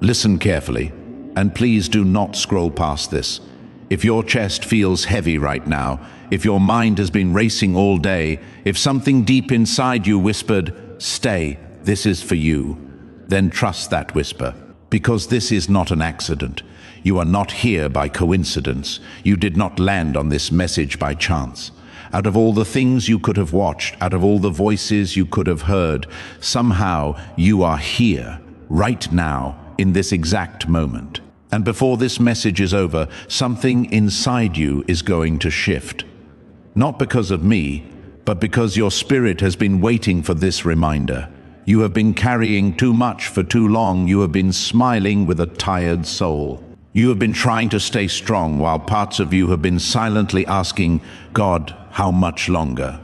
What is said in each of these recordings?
Listen carefully, and please do not scroll past this. If your chest feels heavy right now, if your mind has been racing all day, if something deep inside you whispered, "Stay, this is for you," then trust that whisper. Because this is not an accident. You are not here by coincidence. You did not land on this message by chance. Out of all the things you could have watched, out of all the voices you could have heard, somehow you are here, right now, in this exact moment. And before this message is over, something inside you is going to shift. Not because of me, but because your spirit has been waiting for this reminder. You have been carrying too much for too long. You have been smiling with a tired soul. You have been trying to stay strong while parts of you have been silently asking, "God, how much longer?"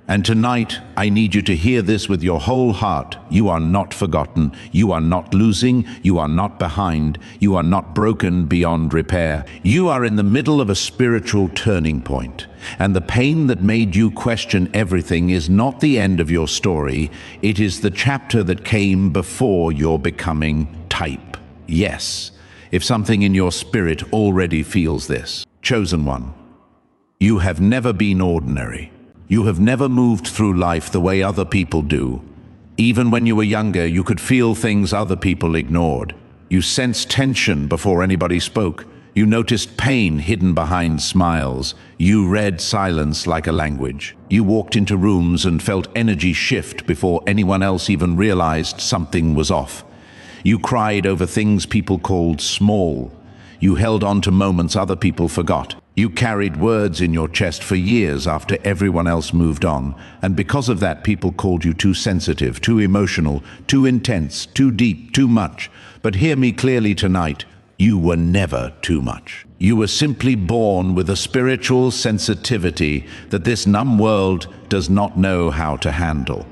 And tonight, I need you to hear this with your whole heart. You are not forgotten. You are not losing. You are not behind. You are not broken beyond repair. You are in the middle of a spiritual turning point. And the pain that made you question everything is not the end of your story. It is the chapter that came before your becoming type. Yes, if something in your spirit already feels this. Chosen one, you have never been ordinary. You have never moved through life the way other people do. Even when you were younger, you could feel things other people ignored. You sensed tension before anybody spoke. You noticed pain hidden behind smiles. You read silence like a language. You walked into rooms and felt energy shift before anyone else even realized something was off. You cried over things people called small. You held on to moments other people forgot. You carried words in your chest for years after everyone else moved on, and because of that, people called you too sensitive, too emotional, too intense, too deep, too much. But hear me clearly tonight, you were never too much. You were simply born with a spiritual sensitivity that this numb world does not know how to handle.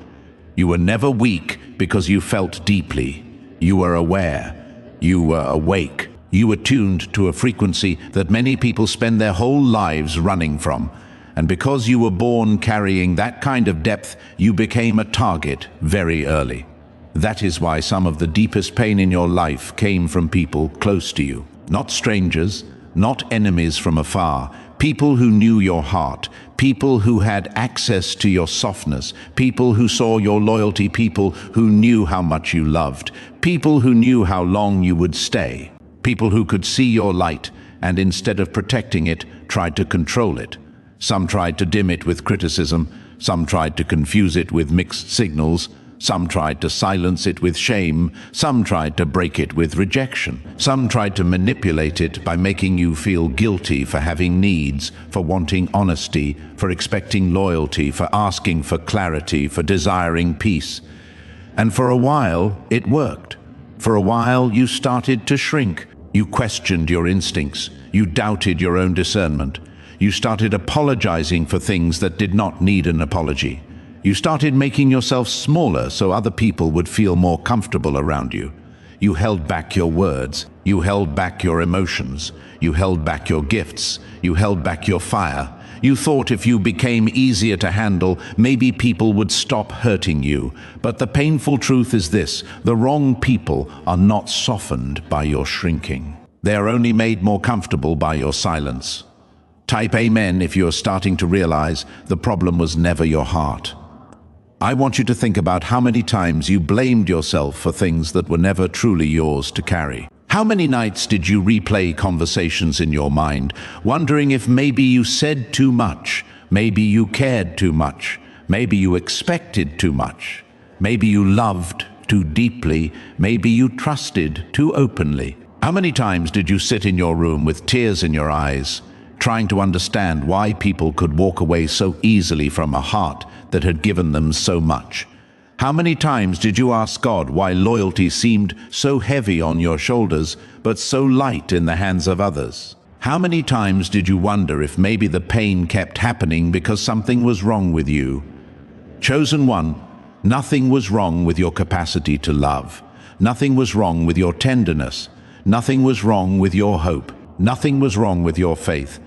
You were never weak because you felt deeply. You were aware. You were awake. You were tuned to a frequency that many people spend their whole lives running from. And because you were born carrying that kind of depth, you became a target very early. That is why some of the deepest pain in your life came from people close to you. Not strangers, not enemies from afar, people who knew your heart, people who had access to your softness, people who saw your loyalty, people who knew how much you loved, people who knew how long you would stay. People who could see your light and instead of protecting it, tried to control it. Some tried to dim it with criticism, some tried to confuse it with mixed signals, some tried to silence it with shame, some tried to break it with rejection. Some tried to manipulate it by making you feel guilty for having needs, for wanting honesty, for expecting loyalty, for asking for clarity, for desiring peace. And for a while, it worked. For a while, you started to shrink. You questioned your instincts. You doubted your own discernment. You started apologizing for things that did not need an apology. You started making yourself smaller so other people would feel more comfortable around you. You held back your words. You held back your emotions. You held back your gifts. You held back your fire. You thought if you became easier to handle, maybe people would stop hurting you. But the painful truth is this: the wrong people are not softened by your shrinking. They are only made more comfortable by your silence. Type amen if you are starting to realize the problem was never your heart. I want you to think about how many times you blamed yourself for things that were never truly yours to carry. How many nights did you replay conversations in your mind, wondering if maybe you said too much, maybe you cared too much, maybe you expected too much, maybe you loved too deeply, maybe you trusted too openly? How many times did you sit in your room with tears in your eyes, trying to understand why people could walk away so easily from a heart that had given them so much? How many times did you ask God why loyalty seemed so heavy on your shoulders, but so light in the hands of others? How many times did you wonder if maybe the pain kept happening because something was wrong with you? Chosen one, nothing was wrong with your capacity to love. Nothing was wrong with your tenderness. Nothing was wrong with your hope. Nothing was wrong with your faith.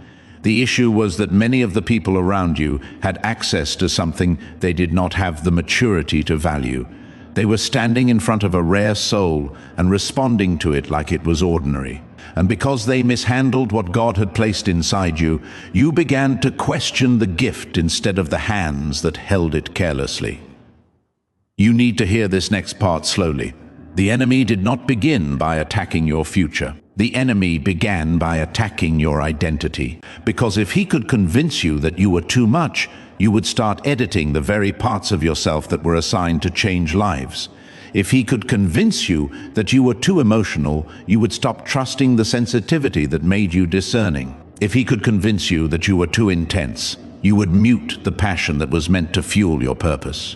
The issue was that many of the people around you had access to something they did not have the maturity to value. They were standing in front of a rare soul and responding to it like it was ordinary. And because they mishandled what God had placed inside you, you began to question the gift instead of the hands that held it carelessly. You need to hear this next part slowly. The enemy did not begin by attacking your future. The enemy began by attacking your identity. Because if he could convince you that you were too much, you would start editing the very parts of yourself that were assigned to change lives. If he could convince you that you were too emotional, you would stop trusting the sensitivity that made you discerning. If he could convince you that you were too intense, you would mute the passion that was meant to fuel your purpose.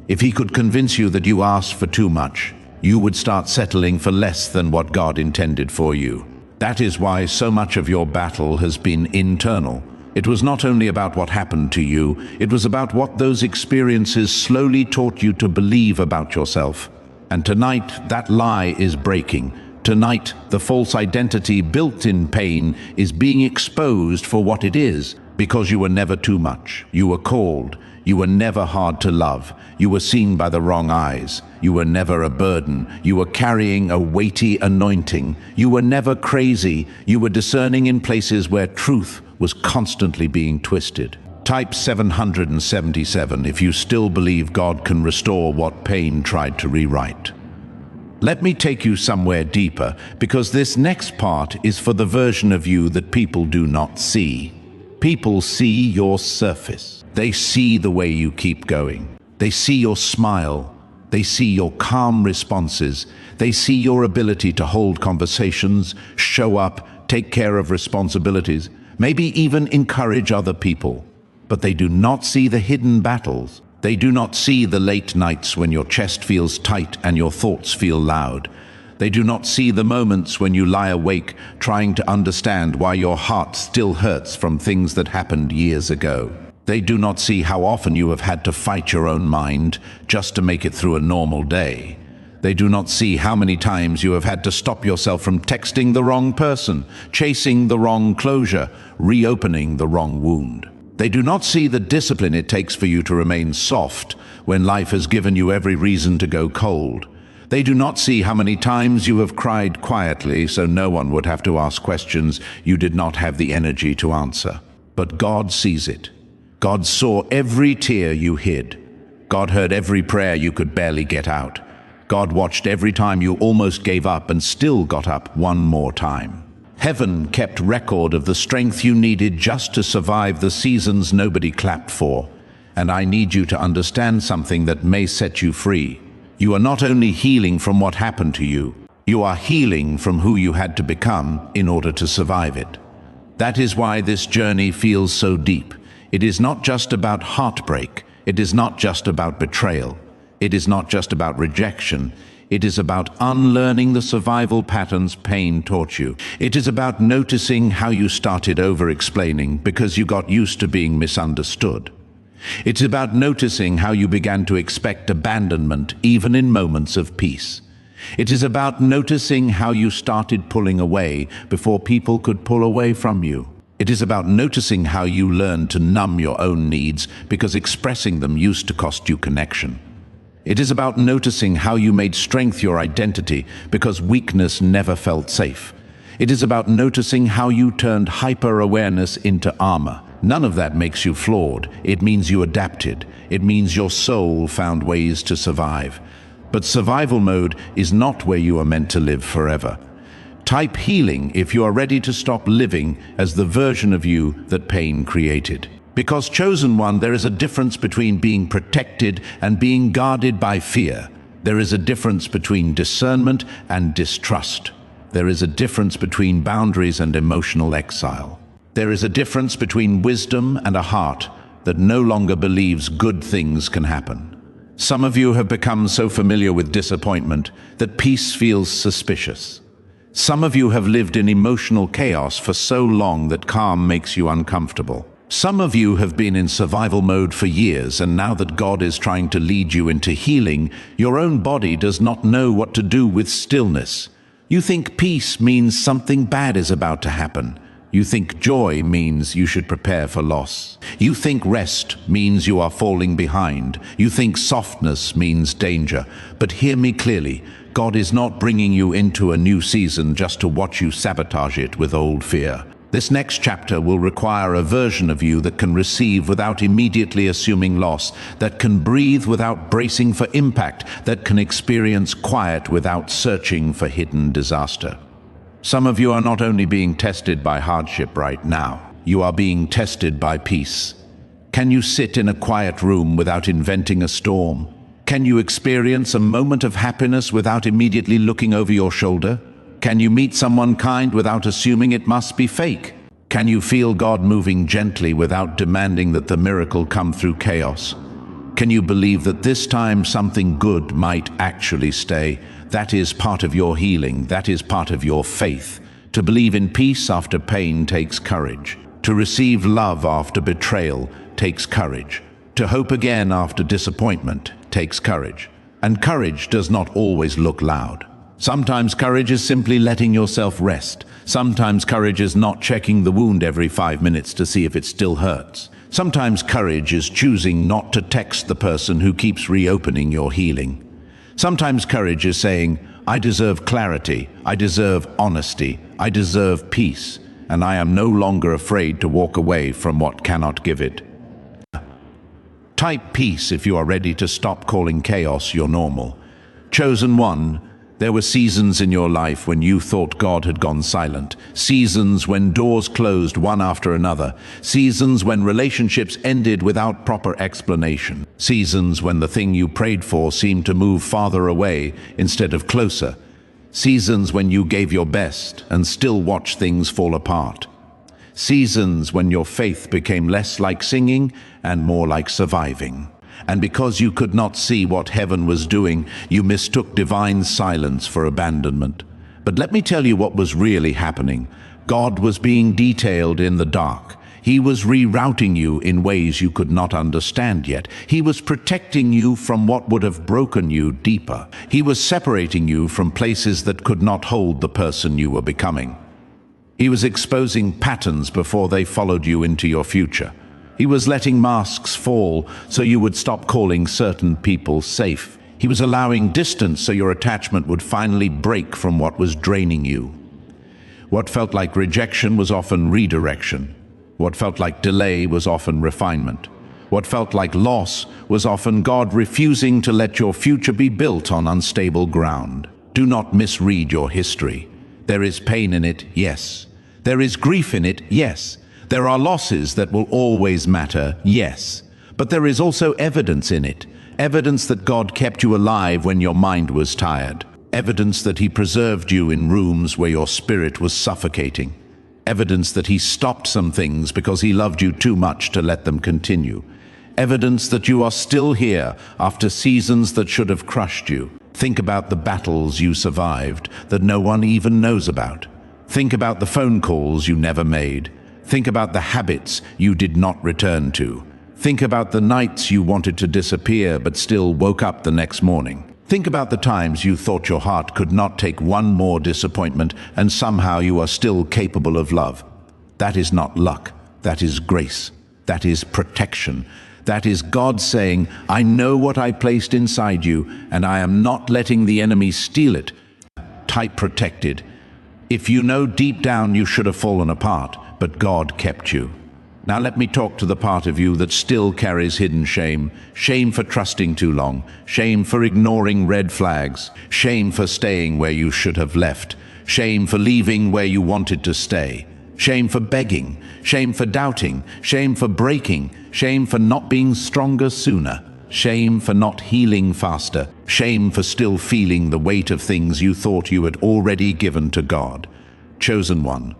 If he could convince you that you asked for too much, you would start settling for less than what God intended for you. That is why so much of your battle has been internal. It was not only about what happened to you, it was about what those experiences slowly taught you to believe about yourself. And tonight, that lie is breaking. Tonight, the false identity built in pain is being exposed for what it is, because you were never too much. You were called. You were never hard to love. You were seen by the wrong eyes. You were never a burden. You were carrying a weighty anointing. You were never crazy. You were discerning in places where truth was constantly being twisted. Type 777 if you still believe God can restore what pain tried to rewrite. Let me take you somewhere deeper, because this next part is for the version of you that people do not see. People see your surface. They see the way you keep going. They see your smile. They see your calm responses. They see your ability to hold conversations, show up, take care of responsibilities, maybe even encourage other people. But they do not see the hidden battles. They do not see the late nights when your chest feels tight and your thoughts feel loud. They do not see the moments when you lie awake trying to understand why your heart still hurts from things that happened years ago. They do not see how often you have had to fight your own mind just to make it through a normal day. They do not see how many times you have had to stop yourself from texting the wrong person, chasing the wrong closure, reopening the wrong wound. They do not see the discipline it takes for you to remain soft when life has given you every reason to go cold. They do not see how many times you have cried quietly so no one would have to ask questions you did not have the energy to answer. But God sees it. God saw every tear you hid. God heard every prayer you could barely get out. God watched every time you almost gave up and still got up one more time. Heaven kept record of the strength you needed just to survive the seasons nobody clapped for. And I need you to understand something that may set you free. You are not only healing from what happened to you, you are healing from who you had to become in order to survive it. That is why this journey feels so deep. It is not just about heartbreak. It is not just about betrayal. It is not just about rejection. It is about unlearning the survival patterns pain taught you. It is about noticing how you started over-explaining because you got used to being misunderstood. It's about noticing how you began to expect abandonment even in moments of peace. It is about noticing how you started pulling away before people could pull away from you. It is about noticing how you learned to numb your own needs because expressing them used to cost you connection. It is about noticing how you made strength your identity because weakness never felt safe. It is about noticing how you turned hyper-awareness into armor. None of that makes you flawed. It means you adapted. It means your soul found ways to survive. But survival mode is not where you are meant to live forever. Type healing if you are ready to stop living as the version of you that pain created. Because, chosen one, there is a difference between being protected and being guarded by fear. There is a difference between discernment and distrust. There is a difference between boundaries and emotional exile. There is a difference between wisdom and a heart that no longer believes good things can happen. Some of you have become so familiar with disappointment that peace feels suspicious. Some of you have lived in emotional chaos for so long that calm makes you uncomfortable. Some of you have been in survival mode for years, and now that God is trying to lead you into healing, your own body does not know what to do with stillness. You think peace means something bad is about to happen. You think joy means you should prepare for loss. You think rest means you are falling behind. You think softness means danger. But hear me clearly, God is not bringing you into a new season just to watch you sabotage it with old fear. This next chapter will require a version of you that can receive without immediately assuming loss, that can breathe without bracing for impact, that can experience quiet without searching for hidden disaster. Some of you are not only being tested by hardship right now, you are being tested by peace. Can you sit in a quiet room without inventing a storm? Can you experience a moment of happiness without immediately looking over your shoulder? Can you meet someone kind without assuming it must be fake? Can you feel God moving gently without demanding that the miracle come through chaos? Can you believe that this time something good might actually stay? That is part of your healing. That is part of your faith. To believe in peace after pain takes courage. To receive love after betrayal takes courage. To hope again after disappointment takes courage. And courage does not always look loud. Sometimes courage is simply letting yourself rest. Sometimes courage is not checking the wound every 5 minutes to see if it still hurts. Sometimes courage is choosing not to text the person who keeps reopening your healing. Sometimes courage is saying, I deserve clarity, I deserve honesty, I deserve peace, and I am no longer afraid to walk away from what cannot give it. Type peace if you are ready to stop calling chaos your normal. Chosen one, there were seasons in your life when you thought God had gone silent, seasons when doors closed one after another, seasons when relationships ended without proper explanation, seasons when the thing you prayed for seemed to move farther away instead of closer, seasons when you gave your best and still watched things fall apart, seasons when your faith became less like singing and more like surviving. And because you could not see what heaven was doing, you mistook divine silence for abandonment. But let me tell you what was really happening. God was being detailed in the dark. He was rerouting you in ways you could not understand yet. He was protecting you from what would have broken you deeper. He was separating you from places that could not hold the person you were becoming. He was exposing patterns before they followed you into your future. He was letting masks fall so you would stop calling certain people safe. He was allowing distance so your attachment would finally break from what was draining you. What felt like rejection was often redirection. What felt like delay was often refinement. What felt like loss was often God refusing to let your future be built on unstable ground. Do not misread your history. There is pain in it, yes. There is grief in it, yes. There are losses that will always matter, yes. But there is also evidence in it. Evidence that God kept you alive when your mind was tired. Evidence that He preserved you in rooms where your spirit was suffocating. Evidence that He stopped some things because He loved you too much to let them continue. Evidence that you are still here after seasons that should have crushed you. Think about the battles you survived that no one even knows about. Think about the phone calls you never made. Think about the habits you did not return to. Think about the nights you wanted to disappear but still woke up the next morning. Think about the times you thought your heart could not take one more disappointment and somehow you are still capable of love. That is not luck. That is grace. That is protection. That is God saying, I know what I placed inside you and I am not letting the enemy steal it. Type protected. If you know deep down you should have fallen apart, but God kept you. Now let me talk to the part of you that still carries hidden shame. Shame for trusting too long. Shame for ignoring red flags. Shame for staying where you should have left. Shame for leaving where you wanted to stay. Shame for begging. Shame for doubting. Shame for breaking. Shame for not being stronger sooner. Shame for not healing faster. Shame for still feeling the weight of things you thought you had already given to God. Chosen one.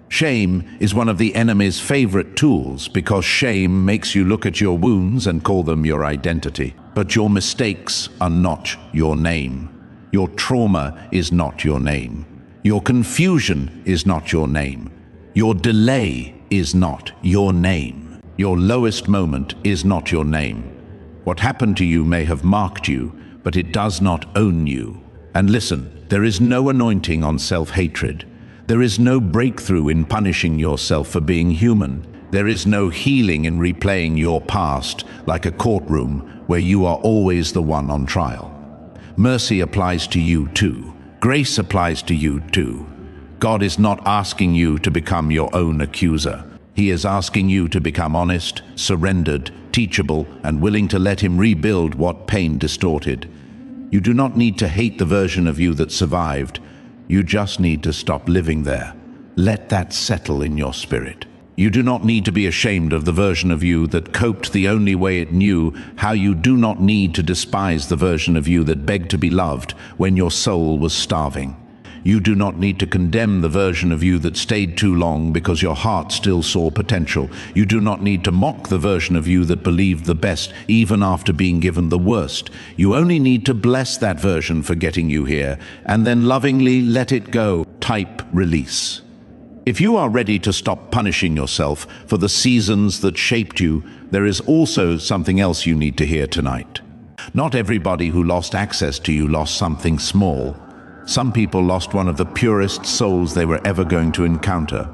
Shame is one of the enemy's favorite tools because shame makes you look at your wounds and call them your identity. But your mistakes are not your name. Your trauma is not your name. Your confusion is not your name. Your delay is not your name. Your lowest moment is not your name. What happened to you may have marked you, but it does not own you. And listen, there is no anointing on self-hatred. There is no breakthrough in punishing yourself for being human. There is no healing in replaying your past like a courtroom where you are always the one on trial. Mercy applies to you too. Grace applies to you too. God is not asking you to become your own accuser. He is asking you to become honest, surrendered, teachable, and willing to let Him rebuild what pain distorted. You do not need to hate the version of you that survived. You just need to stop living there. Let that settle in your spirit. You do not need to be ashamed of the version of you that coped the only way it knew how. You do not need to despise the version of you that begged to be loved when your soul was starving. You do not need to condemn the version of you that stayed too long because your heart still saw potential. You do not need to mock the version of you that believed the best even after being given the worst. You only need to bless that version for getting you here and then lovingly let it go. Type release. If you are ready to stop punishing yourself for the seasons that shaped you, there is also something else you need to hear tonight. Not everybody who lost access to you lost something small. Some people lost one of the purest souls they were ever going to encounter.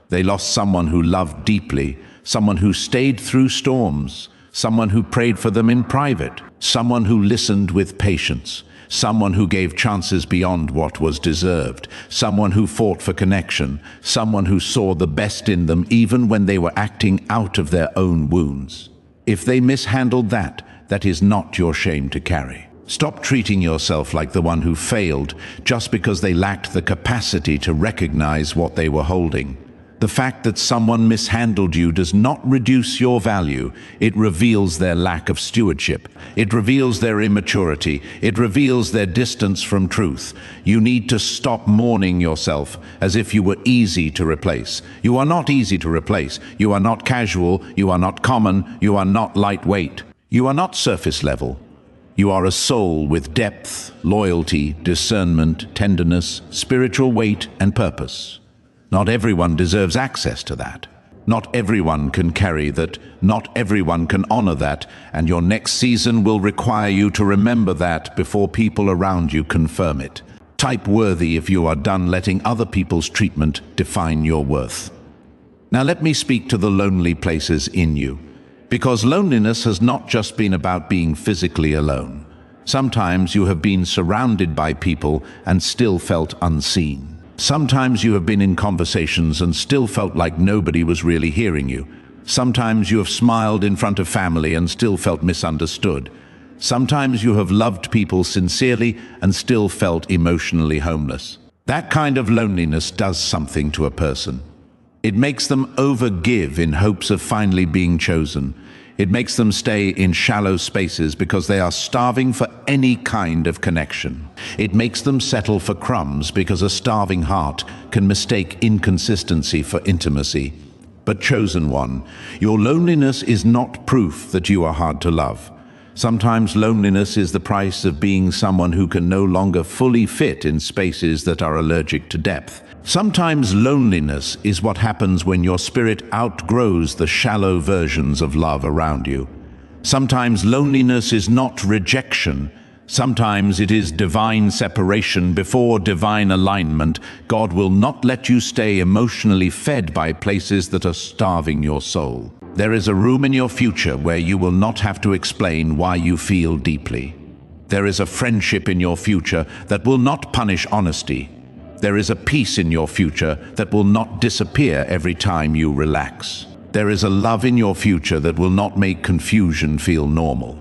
They lost someone who loved deeply, someone who stayed through storms, someone who prayed for them in private, someone who listened with patience, someone who gave chances beyond what was deserved, someone who fought for connection, someone who saw the best in them even when they were acting out of their own wounds. If they mishandled that, that is not your shame to carry. Stop treating yourself like the one who failed just because they lacked the capacity to recognize what they were holding. The fact that someone mishandled you does not reduce your value. It reveals their lack of stewardship. It reveals their immaturity. It reveals their distance from truth. You need to stop mourning yourself as if you were easy to replace. You are not easy to replace. You are not casual. You are not common. You are not lightweight. You are not surface level. You are a soul with depth, loyalty, discernment, tenderness, spiritual weight, and purpose. Not everyone deserves access to that. Not everyone can carry that. Not everyone can honor that. And your next season will require you to remember that before people around you confirm it. Type worthy if you are done letting other people's treatment define your worth. Now let me speak to the lonely places in you. Because loneliness has not just been about being physically alone. Sometimes you have been surrounded by people and still felt unseen. Sometimes you have been in conversations and still felt like nobody was really hearing you. Sometimes you have smiled in front of family and still felt misunderstood. Sometimes you have loved people sincerely and still felt emotionally homeless. That kind of loneliness does something to a person. It makes them overgive in hopes of finally being chosen. It makes them stay in shallow spaces because they are starving for any kind of connection. It makes them settle for crumbs because a starving heart can mistake inconsistency for intimacy. But chosen one, your loneliness is not proof that you are hard to love. Sometimes loneliness is the price of being someone who can no longer fully fit in spaces that are allergic to depth. Sometimes loneliness is what happens when your spirit outgrows the shallow versions of love around you. Sometimes loneliness is not rejection. Sometimes it is divine separation before divine alignment. God will not let you stay emotionally fed by places that are starving your soul. There is a room in your future where you will not have to explain why you feel deeply. There is a friendship in your future that will not punish honesty. There is a peace in your future that will not disappear every time you relax. There is a love in your future that will not make confusion feel normal.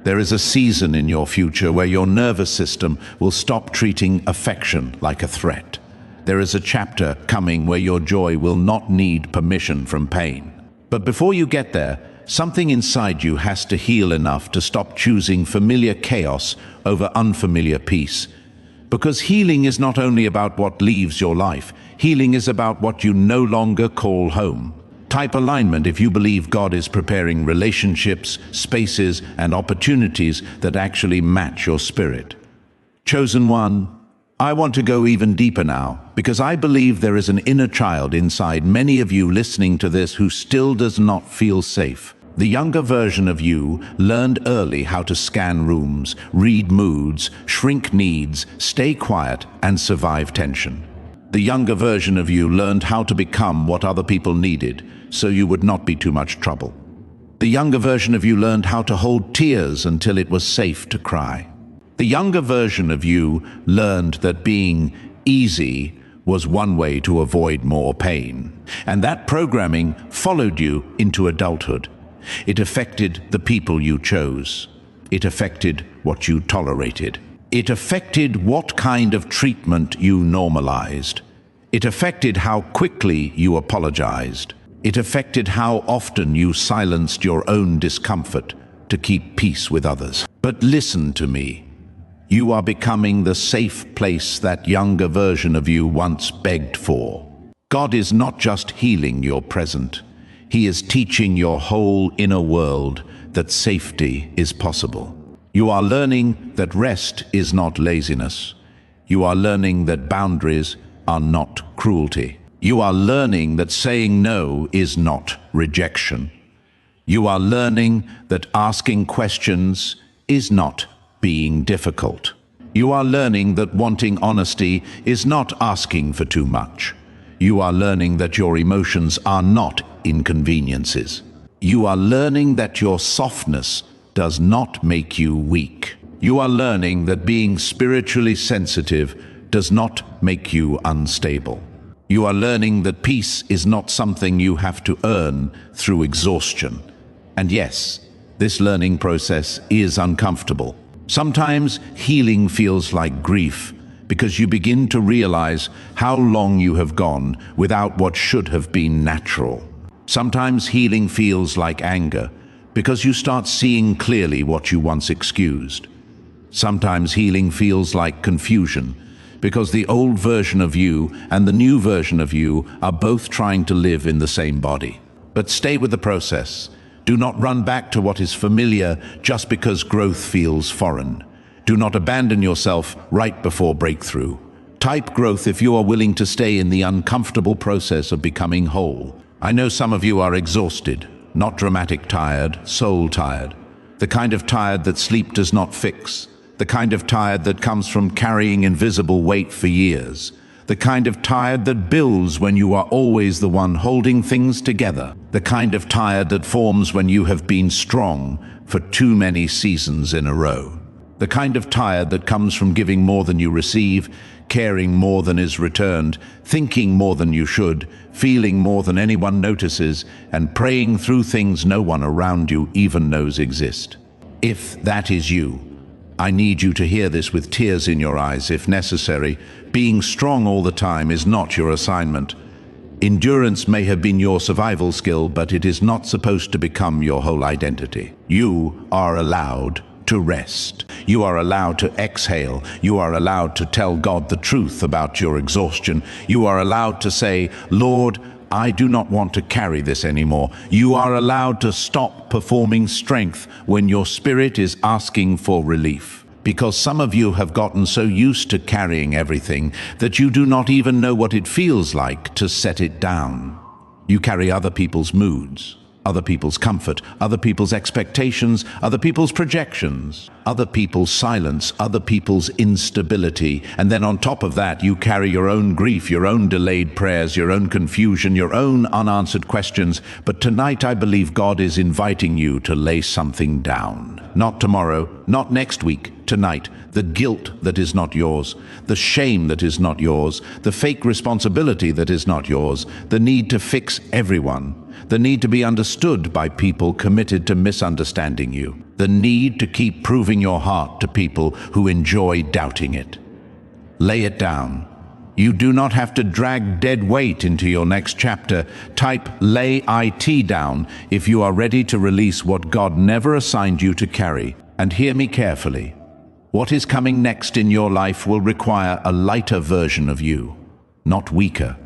There is a season in your future where your nervous system will stop treating affection like a threat. There is a chapter coming where your joy will not need permission from pain. But before you get there, something inside you has to heal enough to stop choosing familiar chaos over unfamiliar peace. Because healing is not only about what leaves your life, healing is about what you no longer call home. Type alignment if you believe God is preparing relationships, spaces, and opportunities that actually match your spirit. Chosen one, I want to go even deeper now, because I believe there is an inner child inside many of you listening to this who still does not feel safe. The younger version of you learned early how to scan rooms, read moods, shrink needs, stay quiet, and survive tension. The younger version of you learned how to become what other people needed, so you would not be too much trouble. The younger version of you learned how to hold tears until it was safe to cry. The younger version of you learned that being easy was one way to avoid more pain. And that programming followed you into adulthood. It affected the people you chose. It affected what you tolerated. It affected what kind of treatment you normalized. It affected how quickly you apologized. It affected how often you silenced your own discomfort to keep peace with others. But listen to me. You are becoming the safe place that younger version of you once begged for. God is not just healing your present. He is teaching your whole inner world that safety is possible. You are learning that rest is not laziness. You are learning that boundaries are not cruelty. You are learning that saying no is not rejection. You are learning that asking questions is not being difficult. You are learning that wanting honesty is not asking for too much. You are learning that your emotions are not inconveniences. You are learning that your softness does not make you weak. You are learning that being spiritually sensitive does not make you unstable. You are learning that peace is not something you have to earn through exhaustion. And yes, this learning process is uncomfortable. Sometimes healing feels like grief because you begin to realize how long you have gone without what should have been natural. Sometimes healing feels like anger because you start seeing clearly what you once excused. Sometimes healing feels like confusion because the old version of you and the new version of you are both trying to live in the same body. But stay with the process. Do not run back to what is familiar just because growth feels foreign. Do not abandon yourself right before breakthrough. Type growth if you are willing to stay in the uncomfortable process of becoming whole. I know some of you are exhausted, not dramatic tired, soul tired. The kind of tired that sleep does not fix. The kind of tired that comes from carrying invisible weight for years. The kind of tired that builds when you are always the one holding things together. The kind of tired that forms when you have been strong for too many seasons in a row. The kind of tired that comes from giving more than you receive, caring more than is returned, thinking more than you should, feeling more than anyone notices, and praying through things no one around you even knows exist. If that is you, I need you to hear this with tears in your eyes if necessary. Being strong all the time is not your assignment. Endurance may have been your survival skill, but it is not supposed to become your whole identity. You are allowed to rest. You are allowed to exhale. You are allowed to tell God the truth about your exhaustion. You are allowed to say, Lord, I do not want to carry this anymore. You are allowed to stop performing strength when your spirit is asking for relief. Because some of you have gotten so used to carrying everything that you do not even know what it feels like to set it down. You carry other people's moods, other people's comfort, other people's expectations, other people's projections, other people's silence, other people's instability. And then on top of that, you carry your own grief, your own delayed prayers, your own confusion, your own unanswered questions. But tonight, I believe God is inviting you to lay something down. Not tomorrow, not next week, tonight. The guilt that is not yours, the shame that is not yours, the fake responsibility that is not yours, the need to fix everyone, the need to be understood by people committed to misunderstanding you, the need to keep proving your heart to people who enjoy doubting it. Lay it down. You do not have to drag dead weight into your next chapter. Type lay it down if you are ready to release what God never assigned you to carry. And hear me carefully. What is coming next in your life will require a lighter version of you, not weaker,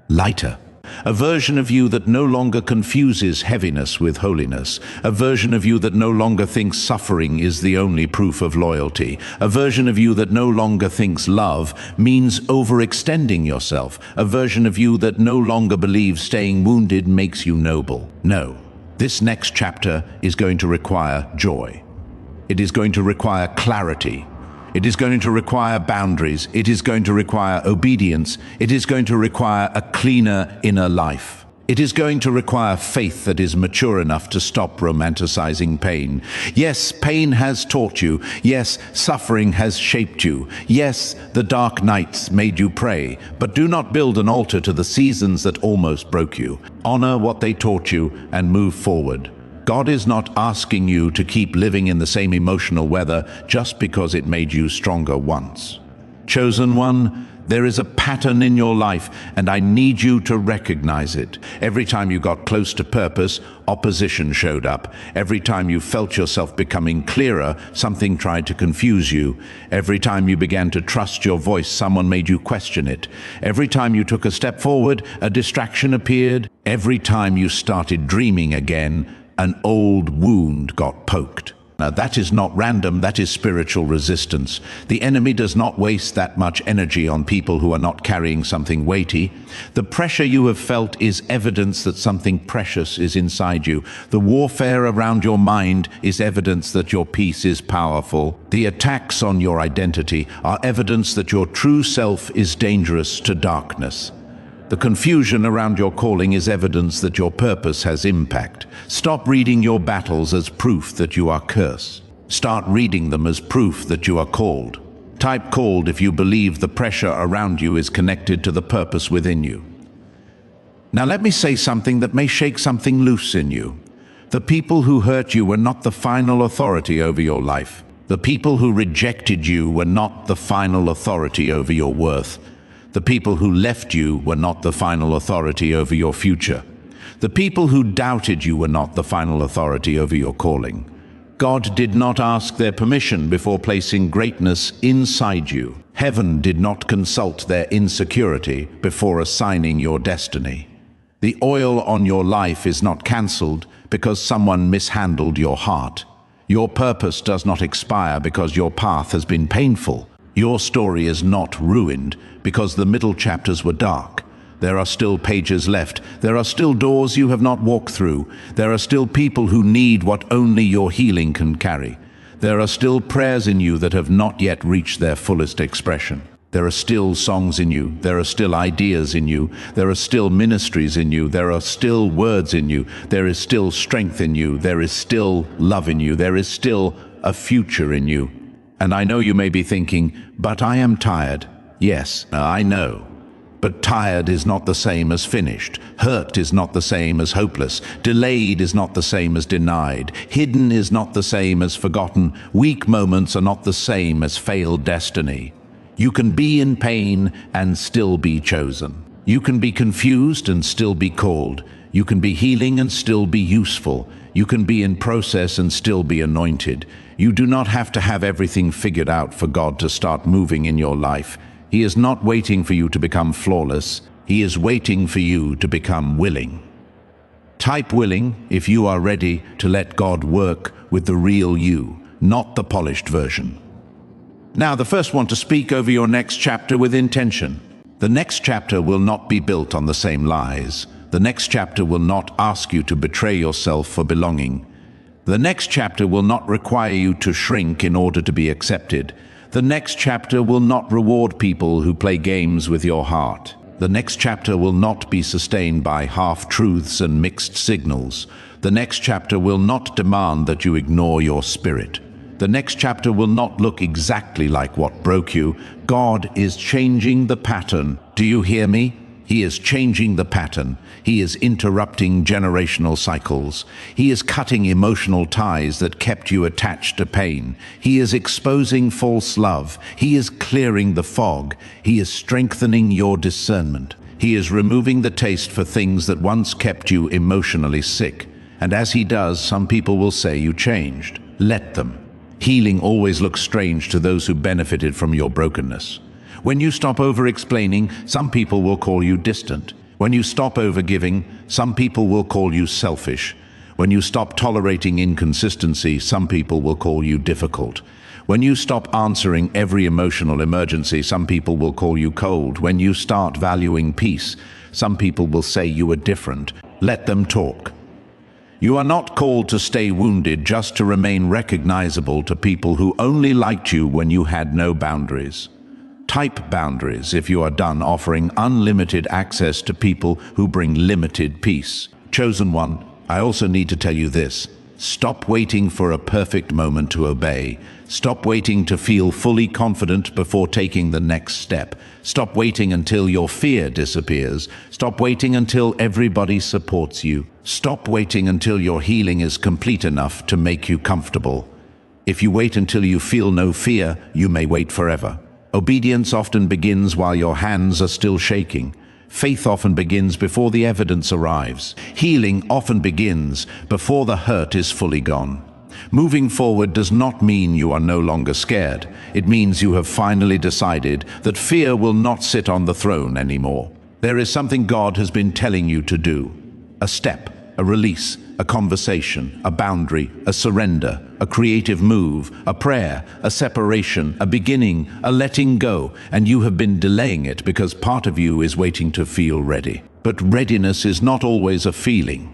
lighter. A version of you that no longer confuses heaviness with holiness. A version of you that no longer thinks suffering is the only proof of loyalty. A version of you that no longer thinks love means overextending yourself. A version of you that no longer believes staying wounded makes you noble. No, this next chapter is going to require joy. It is going to require clarity. It is going to require boundaries. It is going to require obedience. It is going to require a cleaner inner life. It is going to require faith that is mature enough to stop romanticizing pain. Yes, pain has taught you. Yes, suffering has shaped you. Yes, the dark nights made you pray. But do not build an altar to the seasons that almost broke you. Honor what they taught you and move forward. God is not asking you to keep living in the same emotional weather just because it made you stronger once. Chosen one, there is a pattern in your life, and I need you to recognize it. Every time you got close to purpose, opposition showed up. Every time you felt yourself becoming clearer, something tried to confuse you. Every time you began to trust your voice, someone made you question it. Every time you took a step forward, a distraction appeared. Every time you started dreaming again, an old wound got poked. Now, that is not random, that is spiritual resistance. The enemy does not waste that much energy on people who are not carrying something weighty. The pressure you have felt is evidence that something precious is inside you. The warfare around your mind is evidence that your peace is powerful. The attacks on your identity are evidence that your true self is dangerous to darkness. The confusion around your calling is evidence that your purpose has impact. Stop reading your battles as proof that you are cursed. Start reading them as proof that you are called. Type called if you believe the pressure around you is connected to the purpose within you. Now let me say something that may shake something loose in you. The people who hurt you were not the final authority over your life. The people who rejected you were not the final authority over your worth. The people who left you were not the final authority over your future. The people who doubted you were not the final authority over your calling. God did not ask their permission before placing greatness inside you. Heaven did not consult their insecurity before assigning your destiny. The oil on your life is not cancelled because someone mishandled your heart. Your purpose does not expire because your path has been painful. Your story is not ruined because the middle chapters were dark. There are still pages left. There are still doors you have not walked through. There are still people who need what only your healing can carry. There are still prayers in you that have not yet reached their fullest expression. There are still songs in you. There are still ideas in you. There are still ministries in you. There are still words in you. There is still strength in you. There is still love in you. There is still a future in you. And I know you may be thinking, but I am tired. Yes, I know. But tired is not the same as finished. Hurt is not the same as hopeless. Delayed is not the same as denied. Hidden is not the same as forgotten. Weak moments are not the same as failed destiny. You can be in pain and still be chosen. You can be confused and still be called. You can be healing and still be useful. You can be in process and still be anointed. You do not have to have everything figured out for God to start moving in your life. He is not waiting for you to become flawless. He is waiting for you to become willing. Type willing if you are ready to let God work with the real you, not the polished version. Now, the first one to speak over your next chapter with intention. The next chapter will not be built on the same lies. The next chapter will not ask you to betray yourself for belonging. The next chapter will not require you to shrink in order to be accepted. The next chapter will not reward people who play games with your heart. The next chapter will not be sustained by half-truths and mixed signals. The next chapter will not demand that you ignore your spirit. The next chapter will not look exactly like what broke you. God is changing the pattern. Do you hear me? He is changing the pattern. He is interrupting generational cycles. He is cutting emotional ties that kept you attached to pain. He is exposing false love. He is clearing the fog. He is strengthening your discernment. He is removing the taste for things that once kept you emotionally sick. And as he does, some people will say you changed. Let them. Healing always looks strange to those who benefited from your brokenness. When you stop over-explaining, some people will call you distant. When you stop over-giving, some people will call you selfish. When you stop tolerating inconsistency, some people will call you difficult. When you stop answering every emotional emergency, some people will call you cold. When you start valuing peace, some people will say you are different. Let them talk. You are not called to stay wounded just to remain recognizable to people who only liked you when you had no boundaries. Type boundaries if you are done offering unlimited access to people who bring limited peace. Chosen one, I also need to tell you this. Stop waiting for a perfect moment to obey. Stop waiting to feel fully confident before taking the next step. Stop waiting until your fear disappears. Stop waiting until everybody supports you. Stop waiting until your healing is complete enough to make you comfortable. If you wait until you feel no fear, you may wait forever. Obedience often begins while your hands are still shaking. Faith often begins before the evidence arrives. Healing often begins before the hurt is fully gone. Moving forward does not mean you are no longer scared. It means you have finally decided that fear will not sit on the throne anymore. There is something God has been telling you to do. A step, a release, a conversation, a boundary, a surrender, a creative move, a prayer, a separation, a beginning, a letting go, and you have been delaying it because part of you is waiting to feel ready. But readiness is not always a feeling.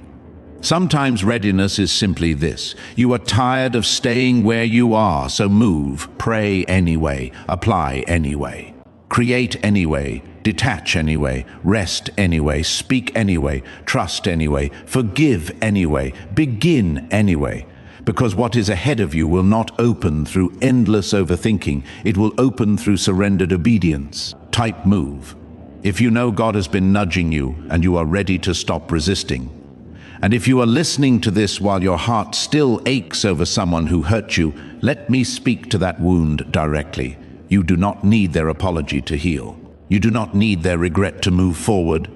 Sometimes readiness is simply this. You are tired of staying where you are, so move, pray anyway, apply anyway, create anyway, detach anyway, rest anyway, speak anyway, trust anyway, forgive anyway, begin anyway. Because what is ahead of you will not open through endless overthinking. It will open through surrendered obedience. Type move. If you know God has been nudging you and you are ready to stop resisting. And if you are listening to this while your heart still aches over someone who hurt you, let me speak to that wound directly. You do not need their apology to heal. You do not need their regret to move forward.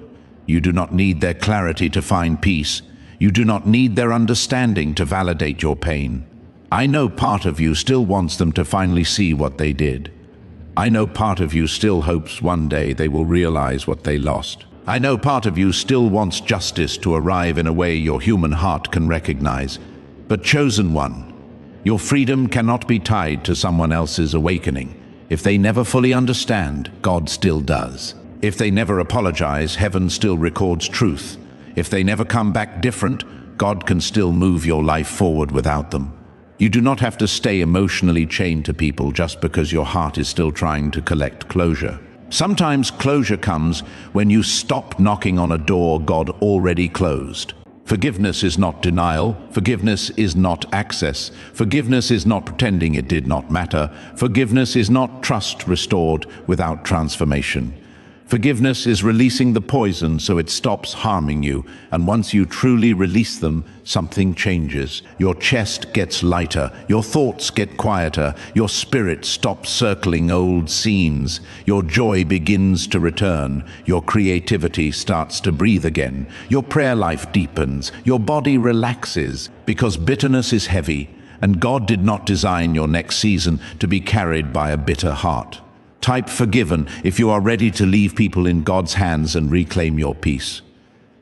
You do not need their clarity to find peace. You do not need their understanding to validate your pain. I know part of you still wants them to finally see what they did. I know part of you still hopes one day they will realize what they lost. I know part of you still wants justice to arrive in a way your human heart can recognize. But chosen one, your freedom cannot be tied to someone else's awakening. If they never fully understand, God still does. If they never apologize, heaven still records truth. If they never come back different, God can still move your life forward without them. You do not have to stay emotionally chained to people just because your heart is still trying to collect closure. Sometimes closure comes when you stop knocking on a door God already closed. Forgiveness is not denial. Forgiveness is not access. Forgiveness is not pretending it did not matter. Forgiveness is not trust restored without transformation. Forgiveness is releasing the poison so it stops harming you, and once you truly release them, something changes. Your chest gets lighter, your thoughts get quieter, your spirit stops circling old scenes, your joy begins to return, your creativity starts to breathe again, your prayer life deepens, your body relaxes, because bitterness is heavy, and God did not design your next season to be carried by a bitter heart. Type forgiven if you are ready to leave people in God's hands and reclaim your peace.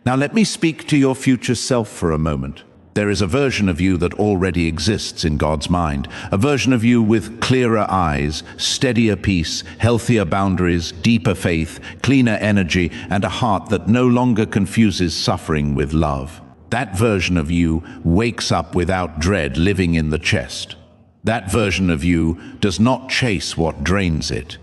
Now let me speak to your future self for a moment. There is a version of you that already exists in God's mind, a version of you with clearer eyes, steadier peace, healthier boundaries, deeper faith, cleaner energy, and a heart that no longer confuses suffering with love. That version of you wakes up without dread living in the chest. That version of you does not chase what drains it.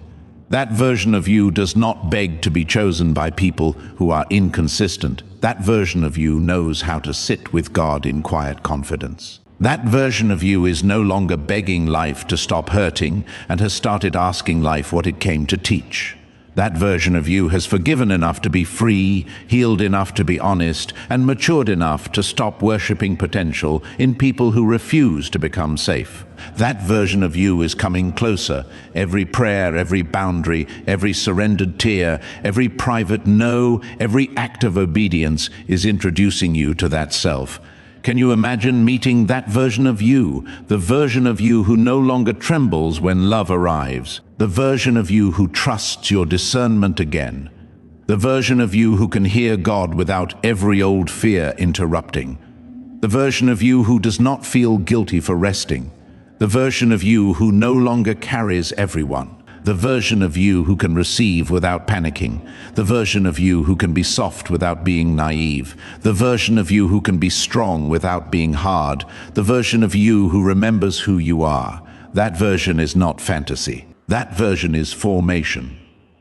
That version of you does not beg to be chosen by people who are inconsistent. That version of you knows how to sit with God in quiet confidence. That version of you is no longer begging life to stop hurting and has started asking life what it came to teach. That version of you has forgiven enough to be free, healed enough to be honest, and matured enough to stop worshiping potential in people who refuse to become safe. That version of you is coming closer. Every prayer, every boundary, every surrendered tear, every private no, every act of obedience is introducing you to that self. Can you imagine meeting that version of you, the version of you who no longer trembles when love arrives, the version of you who trusts your discernment again, the version of you who can hear God without every old fear interrupting, the version of you who does not feel guilty for resting, the version of you who no longer carries everyone, The version of you who can receive without panicking. The version of you who can be soft without being naive. The version of you who can be strong without being hard. The version of you who remembers who you are. That version is not fantasy. That version is formation.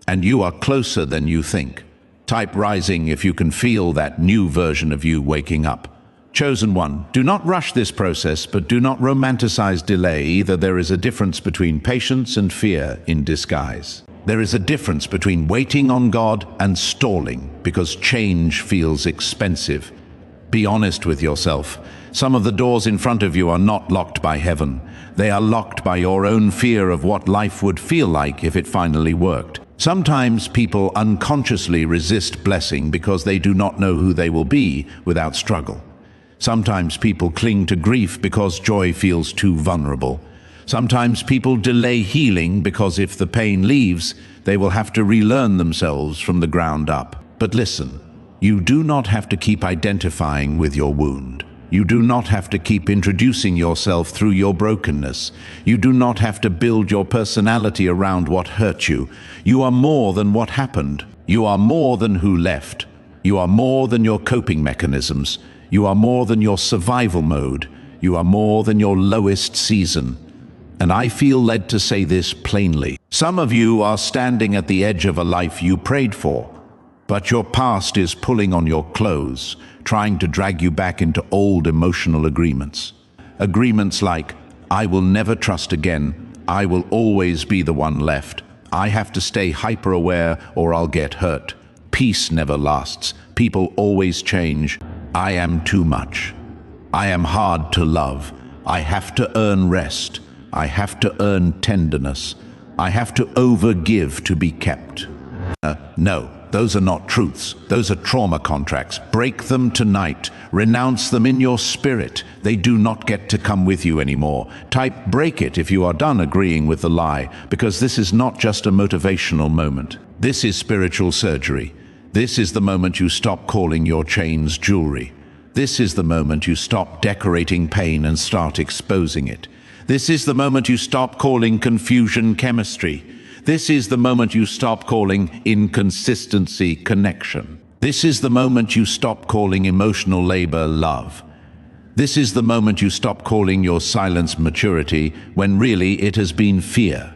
And you are closer than you think. Type rising if you can feel that new version of you waking up. Chosen one, do not rush this process, but do not romanticize delay either. There is a difference between patience and fear in disguise. There is a difference between waiting on God and stalling because change feels expensive. Be honest with yourself. Some of the doors in front of you are not locked by heaven. They are locked by your own fear of what life would feel like if it finally worked. Sometimes people unconsciously resist blessing because they do not know who they will be without struggle. Sometimes people cling to grief because joy feels too vulnerable. Sometimes people delay healing because if the pain leaves, they will have to relearn themselves from the ground up. But listen, you do not have to keep identifying with your wound. You do not have to keep introducing yourself through your brokenness. You do not have to build your personality around what hurt you. You are more than what happened. You are more than who left. You are more than your coping mechanisms. You are more than your survival mode. You are more than your lowest season. And I feel led to say this plainly. Some of you are standing at the edge of a life you prayed for, but your past is pulling on your clothes, trying to drag you back into old emotional agreements. Agreements like, I will never trust again. I will always be the one left. I have to stay hyper-aware or I'll get hurt. Peace never lasts. People always change. I am too much. I am hard to love. I have to earn rest. I have to earn tenderness. I have to overgive to be kept. No, those are not truths. Those are trauma contracts. Break them tonight. Renounce them in your spirit. They do not get to come with you anymore. Type break it if you are done agreeing with the lie, because this is not just a motivational moment. This is spiritual surgery. This is the moment you stop calling your chains jewelry. This is the moment you stop decorating pain and start exposing it. This is the moment you stop calling confusion chemistry. This is the moment you stop calling inconsistency connection. This is the moment you stop calling emotional labor love. This is the moment you stop calling your silence maturity when really it has been fear.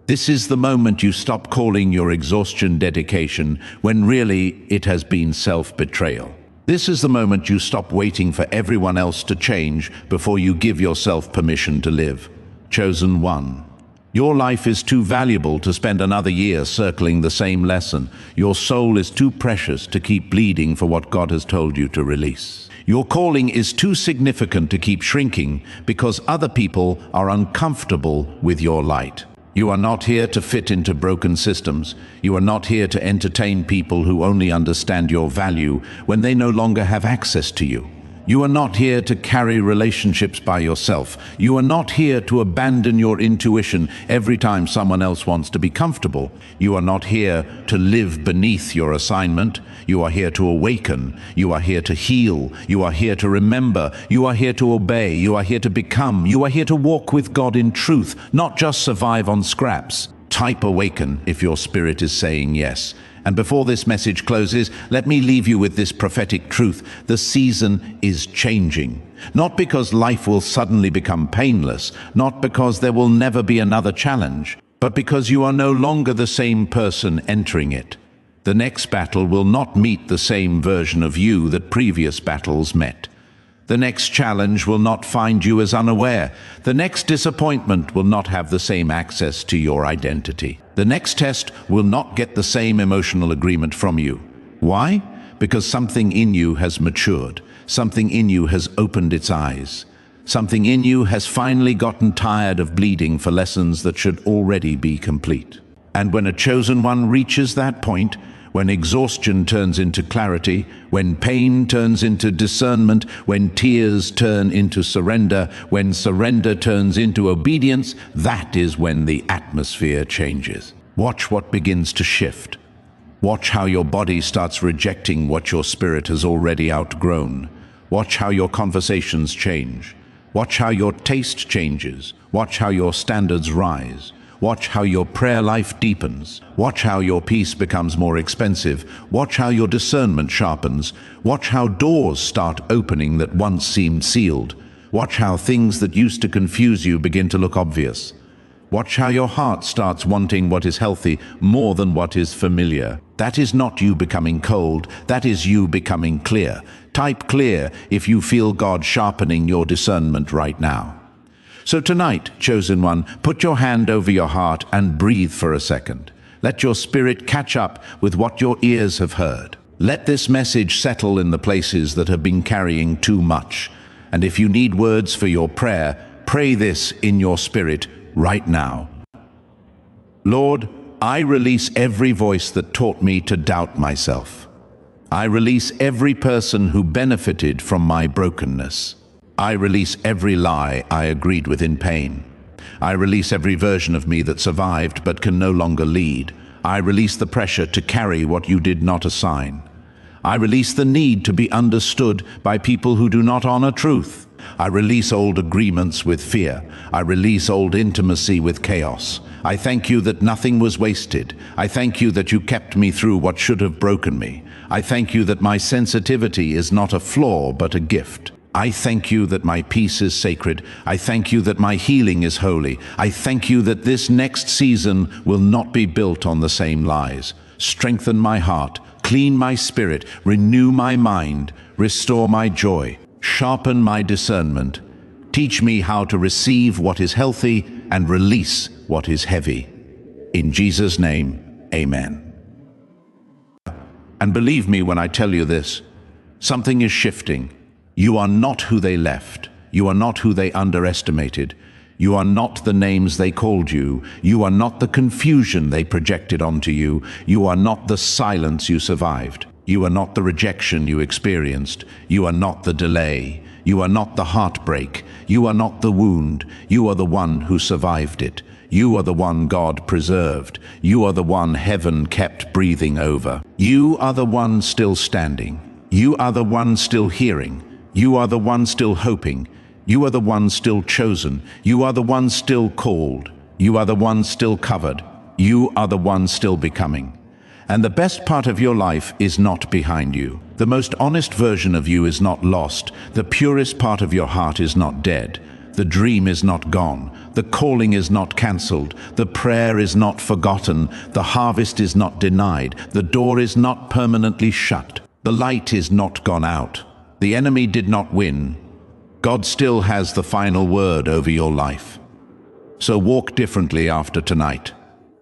This is the moment you stop calling your exhaustion dedication when really it has been self-betrayal. This is the moment you stop waiting for everyone else to change before you give yourself permission to live. Chosen one. Your life is too valuable to spend another year circling the same lesson. Your soul is too precious to keep bleeding for what God has told you to release. Your calling is too significant to keep shrinking because other people are uncomfortable with your light. You are not here to fit into broken systems. You are not here to entertain people who only understand your value when they no longer have access to you. You are not here to carry relationships by yourself. You are not here to abandon your intuition every time someone else wants to be comfortable. You are not here to live beneath your assignment. You are here to awaken. You are here to heal. You are here to remember. You are here to obey. You are here to become. You are here to walk with God in truth, not just survive on scraps. Type awaken if your spirit is saying yes. And before this message closes, let me leave you with this prophetic truth. The season is changing. Not because life will suddenly become painless, not because there will never be another challenge, but because you are no longer the same person entering it. The next battle will not meet the same version of you that previous battles met. The next challenge will not find you as unaware. The next disappointment will not have the same access to your identity. The next test will not get the same emotional agreement from you. Why? Because something in you has matured. Something in you has opened its eyes. Something in you has finally gotten tired of bleeding for lessons that should already be complete. And when a chosen one reaches that point, when exhaustion turns into clarity, when pain turns into discernment, when tears turn into surrender, when surrender turns into obedience, that is when the atmosphere changes. Watch what begins to shift. Watch how your body starts rejecting what your spirit has already outgrown. Watch how your conversations change. Watch how your taste changes. Watch how your standards rise. Watch how your prayer life deepens. Watch how your peace becomes more expensive. Watch how your discernment sharpens. Watch how doors start opening that once seemed sealed. Watch how things that used to confuse you begin to look obvious. Watch how your heart starts wanting what is healthy more than what is familiar. That is not you becoming cold, that is you becoming clear. Type clear if you feel God sharpening your discernment right now. So tonight, chosen one, put your hand over your heart and breathe for a second. Let your spirit catch up with what your ears have heard. Let this message settle in the places that have been carrying too much. And if you need words for your prayer, pray this in your spirit right now. Lord, I release every voice that taught me to doubt myself. I release every person who benefited from my brokenness. I release every lie I agreed with in pain. I release every version of me that survived but can no longer lead. I release the pressure to carry what you did not assign. I release the need to be understood by people who do not honor truth. I release old agreements with fear. I release old intimacy with chaos. I thank you that nothing was wasted. I thank you that you kept me through what should have broken me. I thank you that my sensitivity is not a flaw but a gift. I thank you that my peace is sacred. I thank you that my healing is holy. I thank you that this next season will not be built on the same lies. Strengthen my heart, clean my spirit, renew my mind, restore my joy, sharpen my discernment. Teach me how to receive what is healthy and release what is heavy. In Jesus' name, amen. And believe me when I tell you this, something is shifting. You are not who they left. You are not who they underestimated. You are not the names they called you. You are not the confusion they projected onto you. You are not the silence you survived. You are not the rejection you experienced. You are not the delay. You are not the heartbreak. You are not the wound. You are the one who survived it. You are the one God preserved. You are the one heaven kept breathing over. You are the one still standing. You are the one still hearing. You are the one still hoping. You are the one still chosen. You are the one still called. You are the one still covered. You are the one still becoming. And the best part of your life is not behind you. The most honest version of you is not lost. The purest part of your heart is not dead. The dream is not gone. The calling is not cancelled. The prayer is not forgotten. The harvest is not denied. The door is not permanently shut. The light is not gone out. The enemy did not win. God still has the final word over your life. So walk differently after tonight.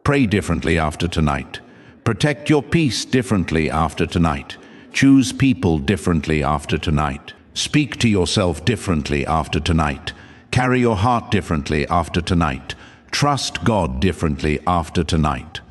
Pray differently after tonight. Protect your peace differently after tonight. Choose people differently after tonight. Speak to yourself differently after tonight. Carry your heart differently after tonight. Trust God differently after tonight.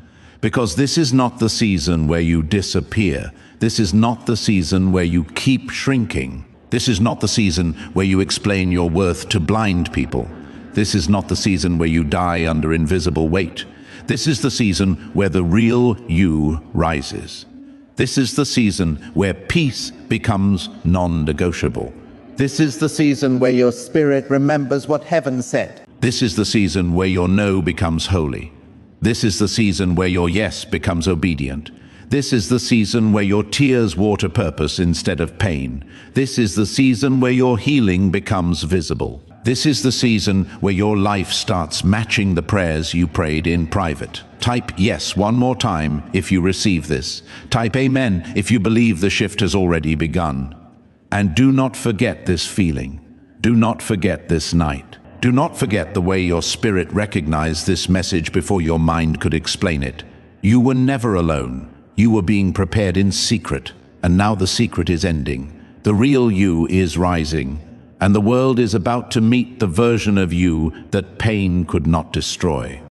Because this is not the season where you disappear. This is not the season where you keep shrinking. This is not the season where you explain your worth to blind people. This is not the season where you die under invisible weight. This is the season where the real you rises. This is the season where peace becomes non-negotiable. This is the season where your spirit remembers what heaven said. This is the season where your no becomes holy. This is the season where your yes becomes obedient. This is the season where your tears water purpose instead of pain. This is the season where your healing becomes visible. This is the season where your life starts matching the prayers you prayed in private. Type yes one more time if you receive this. Type amen if you believe the shift has already begun. And do not forget this feeling. Do not forget this night. Do not forget the way your spirit recognized this message before your mind could explain it. You were never alone. You were being prepared in secret, and now the secret is ending. The real you is rising, and the world is about to meet the version of you that pain could not destroy.